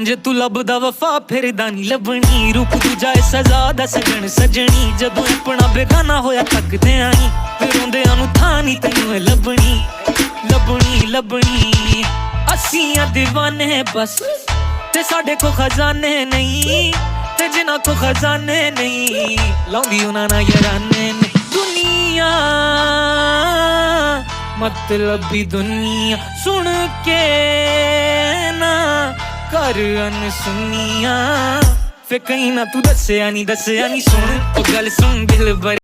जे तू लभदा वफा फिरदा नी लभनी रूप दूजा ए सजा दा सजन सजनी जदों अपना बेगाना होया थकदे आई फिर रोंदियां नू थां नी तैनूं लभनी लभनी लभनी असीं दीवाने बस ते साडे को खजाने नहीं ते जिन्हां को खजाने नहीं लाउंदी उन्हां नाल याराने ने दुनिया मतलबी दुनिया सुन के ना कर अनसुनिया फिर कहीं ना तू दस्या नी सुन ओ गल सुन दिल भर